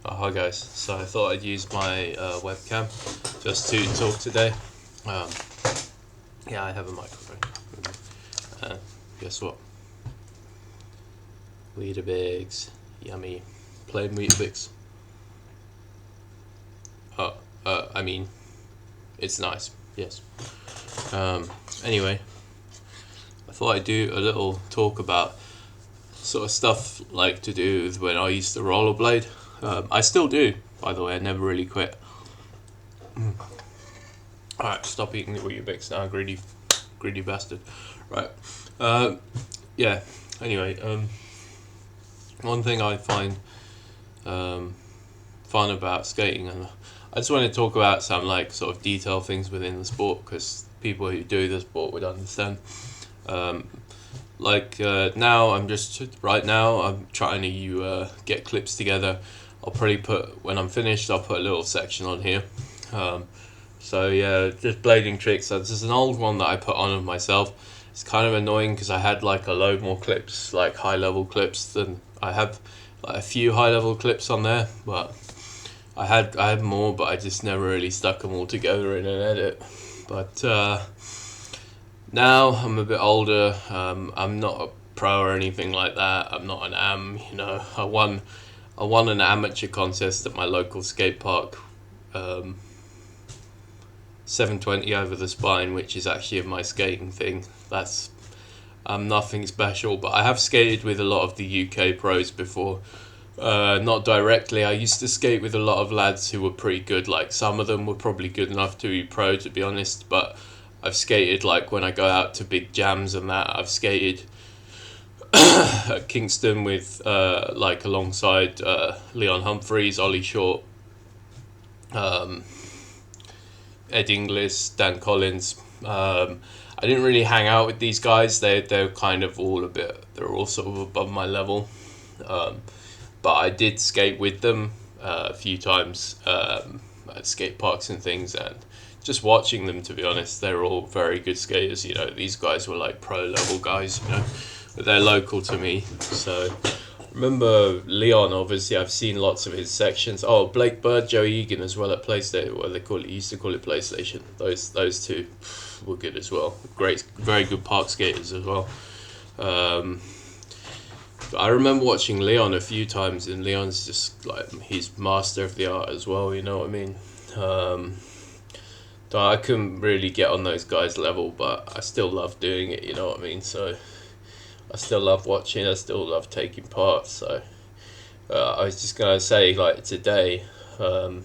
Hi guys, so I thought I'd use my webcam just to talk today. Um, yeah, I have a microphone. Uh, guess what? Weetabix, yummy, plain Weetabix. Uh, I mean, it's nice, yes. Anyway, I thought I'd do a little talk about sort of stuff like to do with when I used to rollerblade. I still do, by the way, I never really quit. Alright, stop eating the Weetabix now, greedy bastard. Right. Yeah. Anyway, one thing I find fun about skating, and I just want to talk about some like sort of detail things within the sport because people who do the sport would understand. Now, right now I'm trying to get clips together. I'll probably when I'm finished, I'll put a little section on here. So yeah, just blading tricks. This is an old one that I put on of myself. It's kind of annoying because I had like a load more clips, like high level clips, than I have like a few high level clips on there. But I had more, but I just never really stuck them all together in an edit. But now I'm a bit older. I'm not a pro or anything like that. I'm not an am. I won an amateur contest at my local skate park. 720 over the spine, which is actually my skating thing. That's nothing special, but I have skated with a lot of the UK pros before. Not directly. I used to skate with a lot of lads who were pretty good. Like some of them were probably good enough to be pro, to be honest. But I've skated like when I go out to big jams and that. I've skated at Kingston with like alongside Leon Humphreys, Ollie Short, Ed Inglis, Dan Collins. I didn't really hang out with these guys. They're kind of all a bit. They're all sort of above my level. But I did skate with them a few times at skate parks and things, and just watching them, to be honest, they're all very good skaters. You know, these guys were like pro level guys. You know, but they're local to me. So remember Leon. Obviously, I've seen lots of his sections. Oh, Blake Bird, Joe Egan as well at PlayStation. What they call it, used to call it PlayStation. Those two were good as well. Great, very good park skaters as well. I remember watching Leon a few times, and Leon's just like he's master of the art as well. You know what I mean? I couldn't really get on those guys' level, but I still love doing it. You know what I mean? So I still love watching. I still love taking part. So I was just gonna say like today, because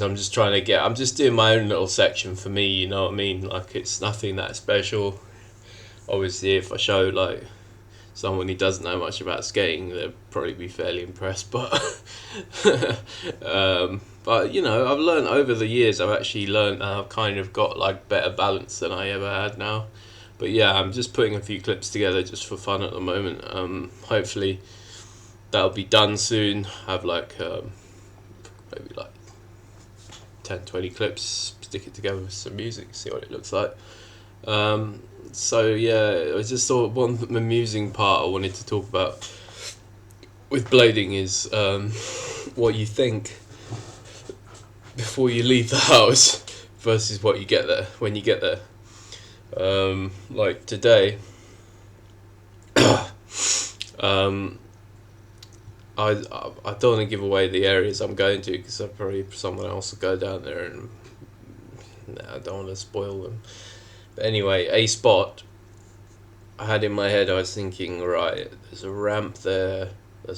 I'm just trying to get. I'm just doing my own little section for me. You know what I mean? Like it's nothing that special. Obviously, if I show like someone who doesn't know much about skating, they'd probably be fairly impressed. But but you know, I've learned over the years. I've actually learned that I've kind of got like better balance than I ever had now. But yeah, I'm just putting a few clips together just for fun at the moment. Hopefully that'll be done soon. Have like maybe like 10-20 clips, stick it together with some music, see what it looks like. So yeah, I just thought one amusing part I wanted to talk about with blading is what you think before you leave the house versus what you get there when you get there. Like today, I don't want to give away the areas I'm going to because probably someone else will go down there and I don't want to spoil them. But anyway, a spot I had in my head, I was thinking, right, there's a ramp there, I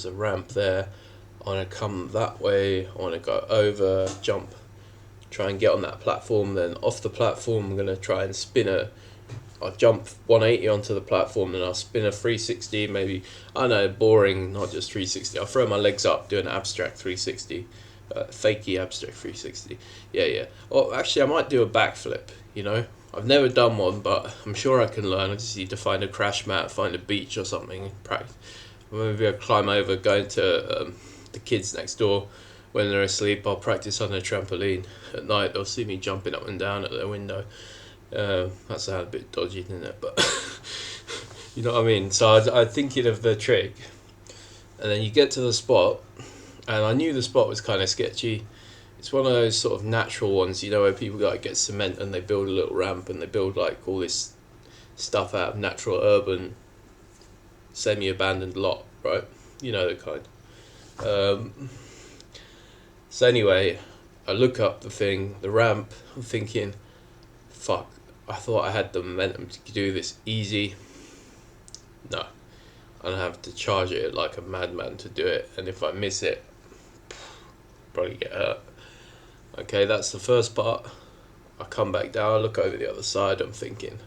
want to come that way, I want to go over, jump, try and get on that platform, then off the platform I'm going to try and I'll jump 180 onto the platform, then I'll spin a 360, maybe, I know, boring, not just 360, I'll throw my legs up, do an abstract 360, fakey abstract 360, yeah. Or actually I might do a backflip, you know. I've never done one, but I'm sure I can learn. I just need to find a crash mat, find a beach or something, practice. Maybe I'll climb over, go into the kids next door when they're asleep. I'll practice on a trampoline at night. They'll see me jumping up and down at their window. That sounds a bit dodgy, doesn't it? But you know what I mean. So I'm thinking of the trick, and then you get to the spot, and I knew the spot was kind of sketchy. It's one of those sort of natural ones, where people like get cement and they build a little ramp and they build like all this stuff out of natural urban semi-abandoned lot, right? The kind. Um, so anyway, I look up the ramp. I'm thinking, fuck. I thought I had the momentum to do this easy. No, I have to charge it like a madman to do it, and if I miss it, probably get hurt. Okay, that's the first part. I come back down, I look over the other side, I'm thinking,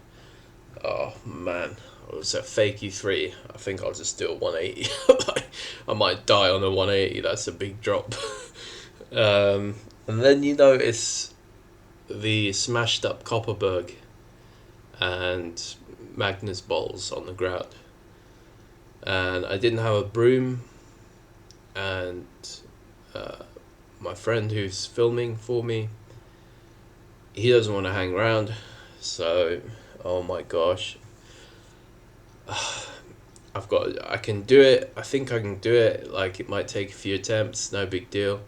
oh man, it was a fakey 3. I think I'll just do a 180. I might die on a 180, that's a big drop. And then you notice the smashed up Copperberg and Magnus balls on the ground. And I didn't have a broom, and my friend who's filming for me, he doesn't want to hang around, so oh my gosh, I can do it. I think I can do it. Like, it might take a few attempts, no big deal,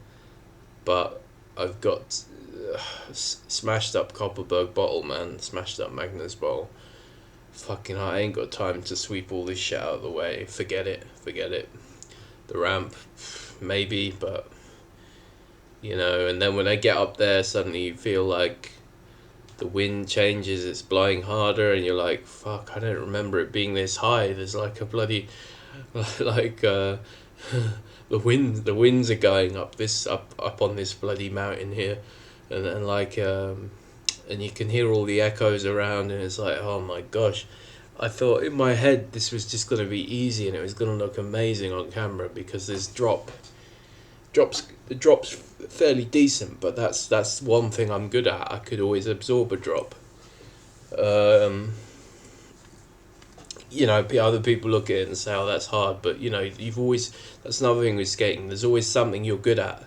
but I've got smashed up Copperberg bottle, man, smashed up Magnus bottle. Fucking hell, I ain't got time to sweep all this shit out of the way. Forget it. The ramp, maybe, but and then when I get up there, suddenly you feel like the wind changes, it's blowing harder, and you're like, fuck, I don't remember it being this high. There's like a bloody, like, the winds are going up on this bloody mountain here, and like, and you can hear all the echoes around, and it's like, oh my gosh. I thought in my head this was just going to be easy and it was going to look amazing on camera, because this the drop's fairly decent, but that's one thing I'm good at. I could always absorb a drop. Other people look at it and say, oh, that's hard, but that's another thing with skating. There's always something you're good at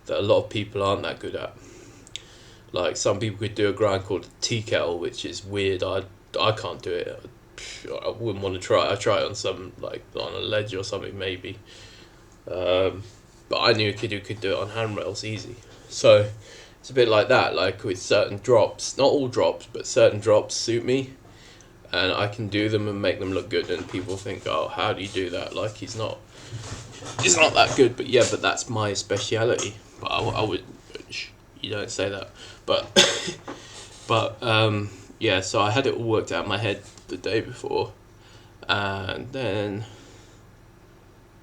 that a lot of people aren't that good at. Like, some people could do a grind called a T-kettle, which is weird. I can't do it. I wouldn't want to try. I try it on on a ledge or something maybe. But I knew a kid who could do it on handrails easy. So it's a bit like that. Like, with certain drops, not all drops, but certain drops suit me, and I can do them and make them look good. And people think, oh, how do you do that? Like, he's not that good. But yeah, but that's my speciality. But I would. You don't say that. But yeah, so I had it all worked out in my head the day before, and then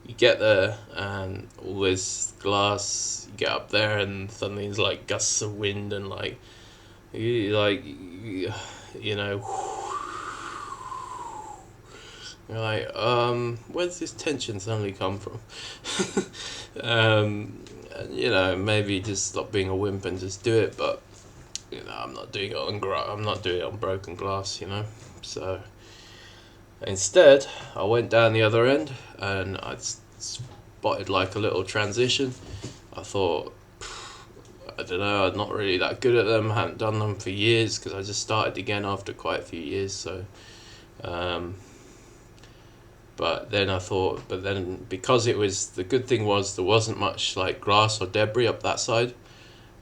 you get there and all this glass, you get up there and suddenly there's like gusts of wind and you're like, where's this tension suddenly come from? Maybe just stop being a wimp and just do it, but I'm not doing it on broken glass, So instead, I went down the other end and I spotted like a little transition. I thought, I don't know, I'm not really that good at them. I hadn't done them for years because I just started again after quite a few years. So, but then because the good thing was there wasn't much like grass or debris up that side,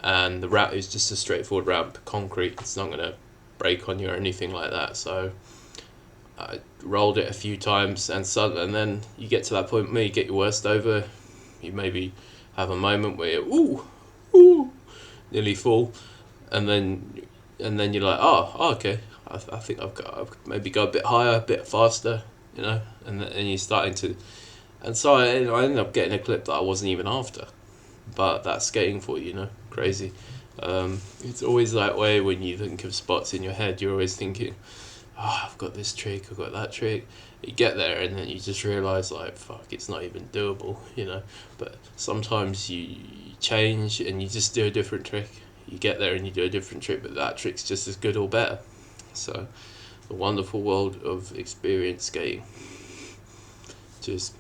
and the ramp is just a straightforward ramp, concrete. It's not gonna break on you or anything like that. So I rolled it a few times, and then you get to that point where you get your worst over. You maybe have a moment where you nearly fall, and then you're like, okay, I think I've maybe go a bit higher, a bit faster, and you're starting to, and so I ended up getting a clip that I wasn't even after, but that's skating for you, crazy. It's always that way when you think of spots in your head. You're always thinking, I've got this trick, I've got that trick. You get there and then you just realise, like, fuck, it's not even doable, But sometimes you change and you just do a different trick. You get there and you do a different trick, but that trick's just as good or better. So, the wonderful world of experience skating. Cheers.